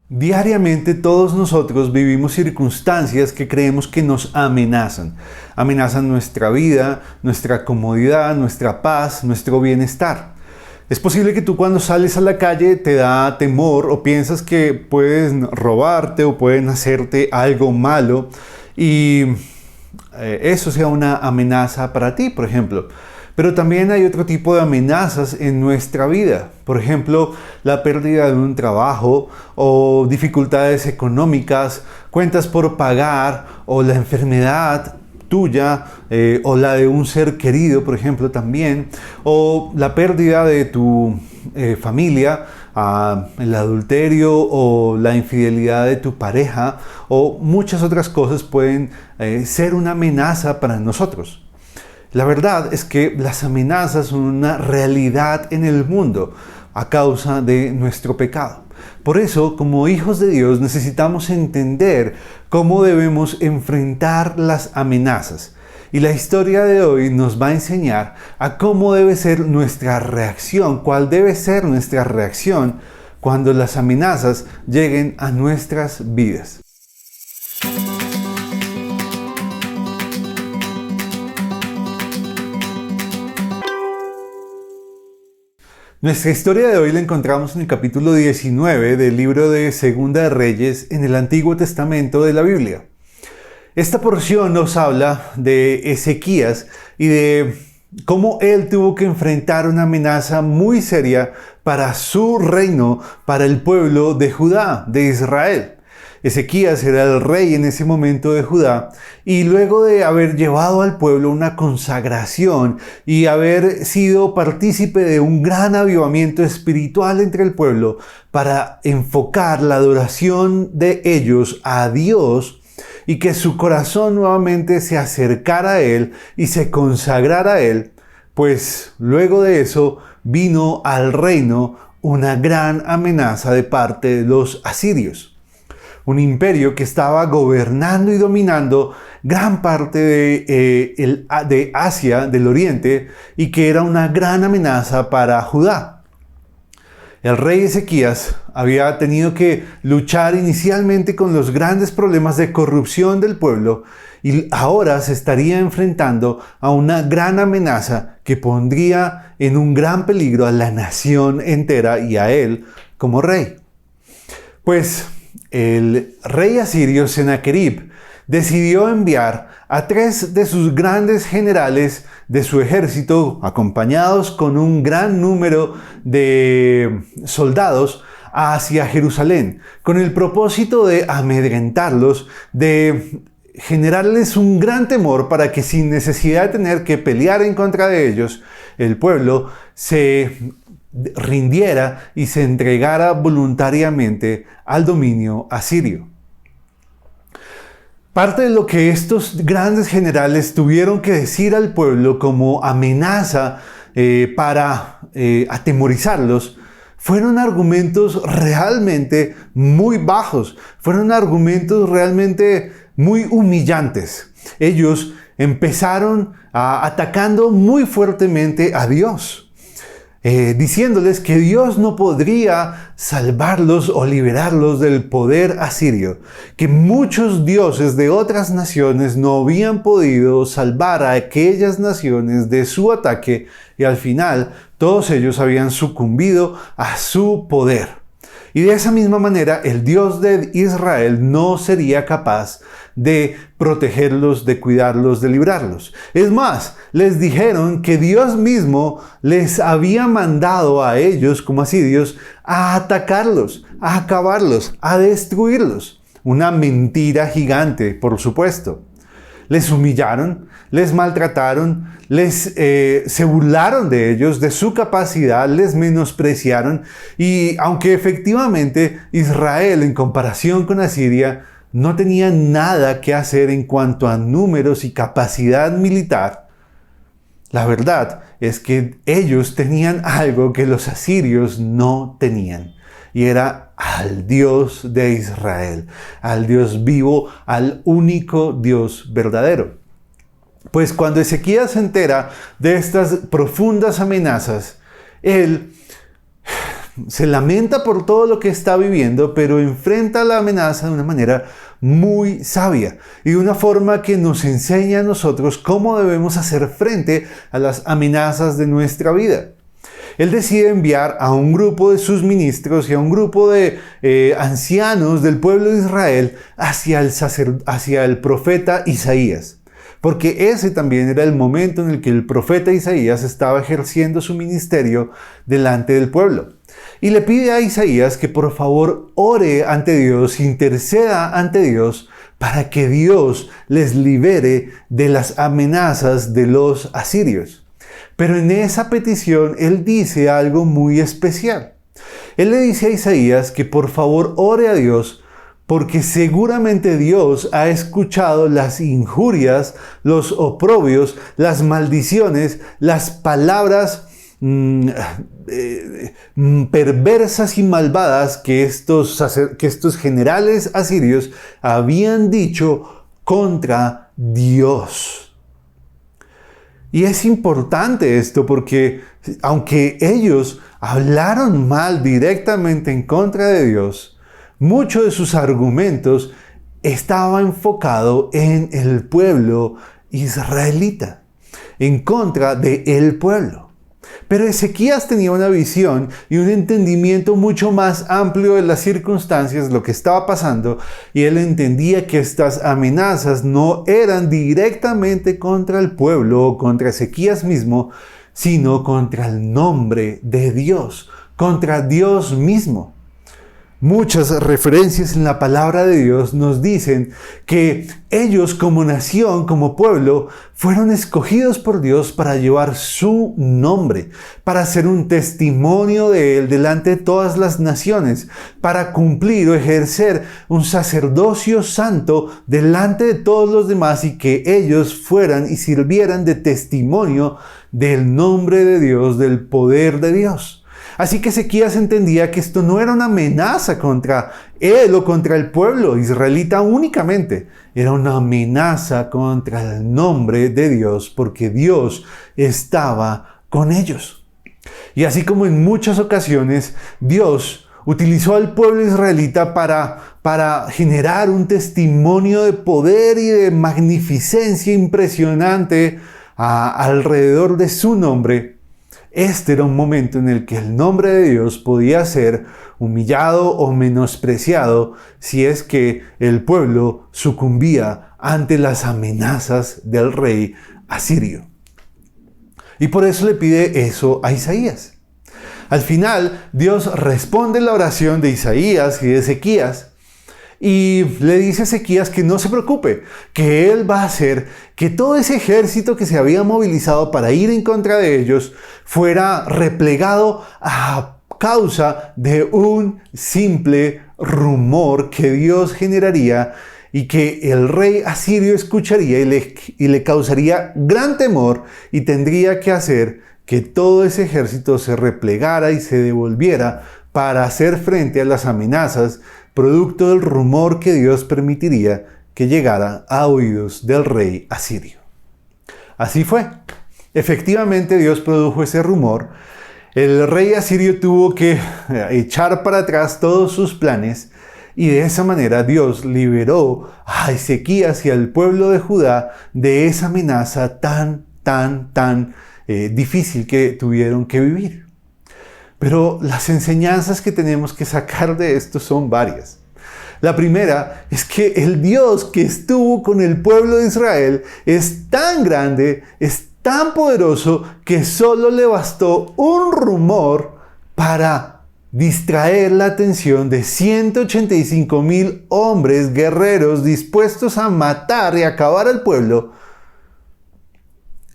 Diariamente todos nosotros vivimos circunstancias que creemos que nos amenazan. Amenazan nuestra vida, nuestra comodidad, nuestra paz, nuestro bienestar. Es posible que tú cuando sales a la calle te da temor o piensas que pueden robarte o pueden hacerte algo malo y eso sea una amenaza para ti, por ejemplo. Pero también hay otro tipo de amenazas en nuestra vida. Por ejemplo, la pérdida de un trabajo o dificultades económicas, cuentas por pagar o la enfermedad tuya o la de un ser querido, por ejemplo, también. O la pérdida de tu familia, el adulterio o la infidelidad de tu pareja o muchas otras cosas pueden ser una amenaza para nosotros. La verdad es que las amenazas son una realidad en el mundo a causa de nuestro pecado. Por eso, como hijos de Dios, necesitamos entender cómo debemos enfrentar las amenazas. Y la historia de hoy nos va a enseñar a cómo debe ser nuestra reacción, cuál debe ser nuestra reacción cuando las amenazas lleguen a nuestras vidas. Nuestra historia de hoy la encontramos en el capítulo 19 del libro de Segunda de Reyes en el Antiguo Testamento de la Biblia. Esta porción nos habla de Ezequías y de cómo él tuvo que enfrentar una amenaza muy seria para su reino, para el pueblo de Judá, de Israel. Ezequías era el rey en ese momento de Judá y luego de haber llevado al pueblo una consagración y haber sido partícipe de un gran avivamiento espiritual entre el pueblo para enfocar la adoración de ellos a Dios y que su corazón nuevamente se acercara a Él y se consagrara a Él, pues luego de eso vino al reino una gran amenaza de parte de los asirios. Un imperio que estaba gobernando y dominando gran parte de Asia, del Oriente, y que era una gran amenaza para Judá. El rey Ezequías había tenido que luchar inicialmente con los grandes problemas de corrupción del pueblo y ahora se estaría enfrentando a una gran amenaza que pondría en un gran peligro a la nación entera y a él como rey. Pues el rey asirio Sennacherib decidió enviar a 3 de sus grandes generales de su ejército, acompañados con un gran número de soldados, hacia Jerusalén, con el propósito de amedrentarlos, de generarles un gran temor para que sin necesidad de tener que pelear en contra de ellos, el pueblo se rindiera y se entregara voluntariamente al dominio asirio. Parte de lo que estos grandes generales tuvieron que decir al pueblo como amenaza para atemorizarlos fueron argumentos realmente muy bajos, fueron argumentos realmente muy humillantes. Ellos empezaron atacando muy fuertemente a Dios. Diciéndoles que Dios no podría salvarlos o liberarlos del poder asirio, que muchos dioses de otras naciones no habían podido salvar a aquellas naciones de su ataque y al final todos ellos habían sucumbido a su poder. Y de esa misma manera el Dios de Israel no sería capaz de protegerlos, de cuidarlos, de librarlos. Es más, les dijeron que Dios mismo les había mandado a ellos como asirios a atacarlos, a acabarlos, a destruirlos. Una mentira gigante, por supuesto. Les humillaron, les maltrataron, se burlaron de ellos, de su capacidad, les menospreciaron y aunque efectivamente Israel en comparación con Asiria no tenía nada que hacer en cuanto a números y capacidad militar, la verdad es que ellos tenían algo que los asirios no tenían. Y era al Dios de Israel, al Dios vivo, al único Dios verdadero. Pues cuando Ezequías se entera de estas profundas amenazas, él se lamenta por todo lo que está viviendo, pero enfrenta la amenaza de una manera muy sabia y de una forma que nos enseña a nosotros cómo debemos hacer frente a las amenazas de nuestra vida. Él decide enviar a un grupo de sus ministros y a un grupo de ancianos del pueblo de Israel hacia el profeta Isaías. Porque ese también era el momento en el que el profeta Isaías estaba ejerciendo su ministerio delante del pueblo. Y le pide a Isaías que por favor ore ante Dios, interceda ante Dios, para que Dios les libere de las amenazas de los asirios. Pero en esa petición él dice algo muy especial. Él le dice a Isaías que por favor ore a Dios, porque seguramente Dios ha escuchado las injurias, los oprobios, las maldiciones, las palabras perversas y malvadas que estos generales asirios habían dicho contra Dios. Y es importante esto porque aunque ellos hablaron mal directamente en contra de Dios, muchos de sus argumentos estaba enfocado en el pueblo israelita, en contra del pueblo. Pero Ezequías tenía una visión y un entendimiento mucho más amplio de las circunstancias, lo que estaba pasando, y él entendía que estas amenazas no eran directamente contra el pueblo o contra Ezequías mismo, sino contra el nombre de Dios, contra Dios mismo. Muchas referencias en la palabra de Dios nos dicen que ellos como nación, como pueblo, fueron escogidos por Dios para llevar su nombre, para ser un testimonio de Él delante de todas las naciones, para cumplir o ejercer un sacerdocio santo delante de todos los demás y que ellos fueran y sirvieran de testimonio del nombre de Dios, del poder de Dios. Así que Ezequías entendía que esto no era una amenaza contra él o contra el pueblo israelita únicamente. Era una amenaza contra el nombre de Dios, porque Dios estaba con ellos. Y así como en muchas ocasiones Dios utilizó al pueblo israelita para generar un testimonio de poder y de magnificencia impresionante alrededor de su nombre, este era un momento en el que el nombre de Dios podía ser humillado o menospreciado si es que el pueblo sucumbía ante las amenazas del rey asirio. Y por eso le pide eso a Isaías. Al final, Dios responde la oración de Isaías y de Ezequías y le dice a Ezequías que no se preocupe, que él va a hacer que todo ese ejército que se había movilizado para ir en contra de ellos fuera replegado a causa de un simple rumor que Dios generaría y que el rey asirio escucharía y le causaría gran temor y tendría que hacer que todo ese ejército se replegara y se devolviera para hacer frente a las amenazas producto del rumor que Dios permitiría que llegara a oídos del rey asirio. Así fue. Efectivamente, Dios produjo ese rumor. El rey asirio tuvo que echar para atrás todos sus planes y de esa manera Dios liberó a Ezequías y al pueblo de Judá de esa amenaza tan difícil que tuvieron que vivir. Pero las enseñanzas que tenemos que sacar de esto son varias. La primera es que el Dios que estuvo con el pueblo de Israel es tan grande, es tan poderoso, que solo le bastó un rumor para distraer la atención de 185,000 hombres guerreros dispuestos a matar y acabar al pueblo,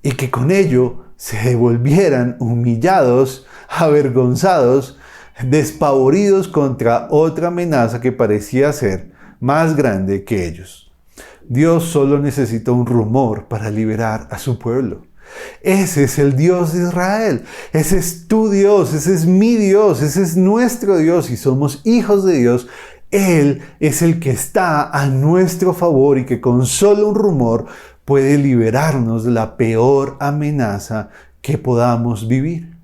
y que con ello se devolvieran humillados, avergonzados, despavoridos contra otra amenaza que parecía ser más grande que ellos. Dios solo necesita un rumor para liberar a su pueblo. Ese es el Dios de Israel. Ese es tu Dios, ese es mi Dios, ese es nuestro Dios y somos hijos de Dios. Él es el que está a nuestro favor y que con solo un rumor puede liberarnos de la peor amenaza que podamos vivir.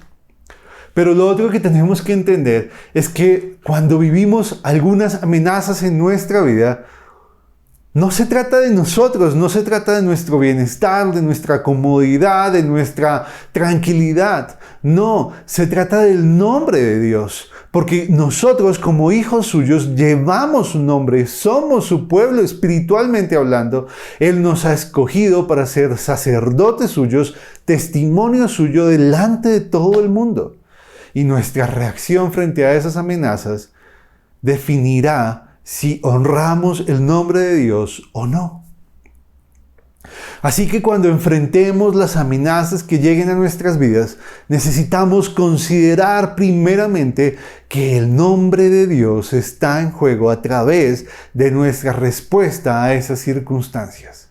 Pero lo otro que tenemos que entender es que cuando vivimos algunas amenazas en nuestra vida, no se trata de nosotros, no se trata de nuestro bienestar, de nuestra comodidad, de nuestra tranquilidad. No, se trata del nombre de Dios. Porque nosotros como hijos suyos llevamos su nombre, somos su pueblo espiritualmente hablando. Él nos ha escogido para ser sacerdotes suyos, testimonio suyo delante de todo el mundo. Y nuestra reacción frente a esas amenazas definirá si honramos el nombre de Dios o no. Así que cuando enfrentemos las amenazas que lleguen a nuestras vidas, necesitamos considerar primeramente que el nombre de Dios está en juego a través de nuestra respuesta a esas circunstancias.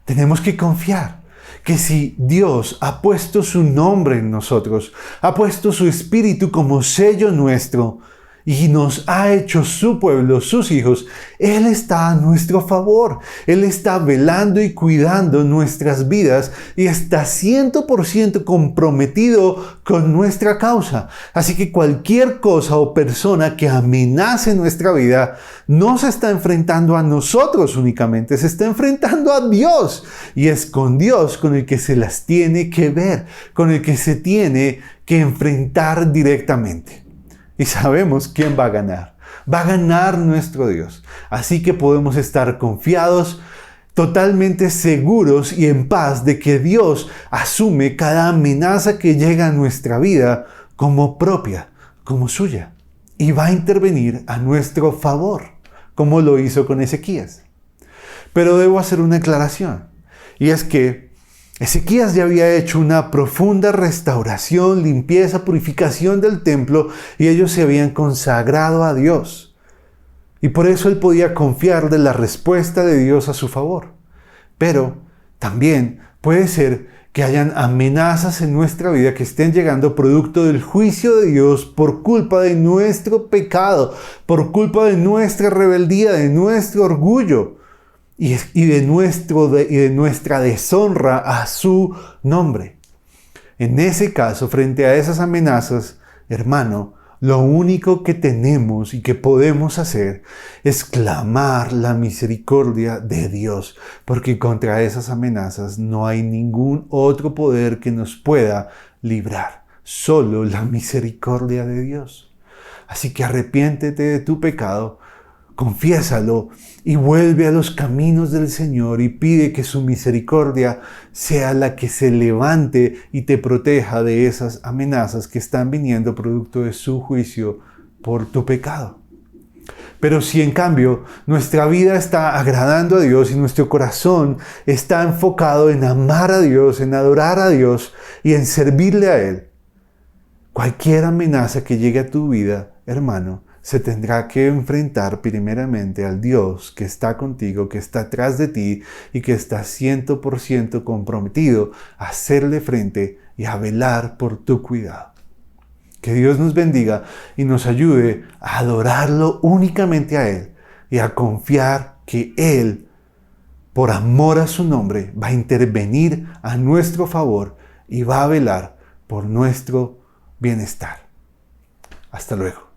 Tenemos que confiar que si Dios ha puesto su nombre en nosotros, ha puesto su espíritu como sello nuestro, y nos ha hecho su pueblo, sus hijos, Él está a nuestro favor. Él está velando y cuidando nuestras vidas y está 100% comprometido con nuestra causa. Así que cualquier cosa o persona que amenace nuestra vida no se está enfrentando a nosotros únicamente, se está enfrentando a Dios. Y es con Dios con el que se las tiene que ver, con el que se tiene que enfrentar directamente. Y sabemos quién va a ganar. Va a ganar nuestro Dios. Así que podemos estar confiados, totalmente seguros y en paz de que Dios asume cada amenaza que llega a nuestra vida como propia, como suya. Y va a intervenir a nuestro favor, como lo hizo con Ezequías. Pero debo hacer una aclaración. Y es que Ezequías ya había hecho una profunda restauración, limpieza, purificación del templo y ellos se habían consagrado a Dios. Y por eso él podía confiar de la respuesta de Dios a su favor. Pero también puede ser que hayan amenazas en nuestra vida que estén llegando producto del juicio de Dios por culpa de nuestro pecado, por culpa de nuestra rebeldía, de nuestro orgullo. Y de nuestra deshonra a su nombre. En ese caso, frente a esas amenazas, hermano, lo único que tenemos y que podemos hacer es clamar la misericordia de Dios, porque contra esas amenazas no hay ningún otro poder que nos pueda librar, solo la misericordia de Dios. Así que arrepiéntete de tu pecado, confiésalo y vuelve a los caminos del Señor y pide que su misericordia sea la que se levante y te proteja de esas amenazas que están viniendo producto de su juicio por tu pecado. Pero si en cambio nuestra vida está agradando a Dios y nuestro corazón está enfocado en amar a Dios, en adorar a Dios y en servirle a Él, cualquier amenaza que llegue a tu vida, hermano, se tendrá que enfrentar primeramente al Dios que está contigo, que está atrás de ti y que está 100% comprometido a hacerle frente y a velar por tu cuidado. Que Dios nos bendiga y nos ayude a adorarlo únicamente a Él y a confiar que Él, por amor a su nombre, va a intervenir a nuestro favor y va a velar por nuestro bienestar. Hasta luego.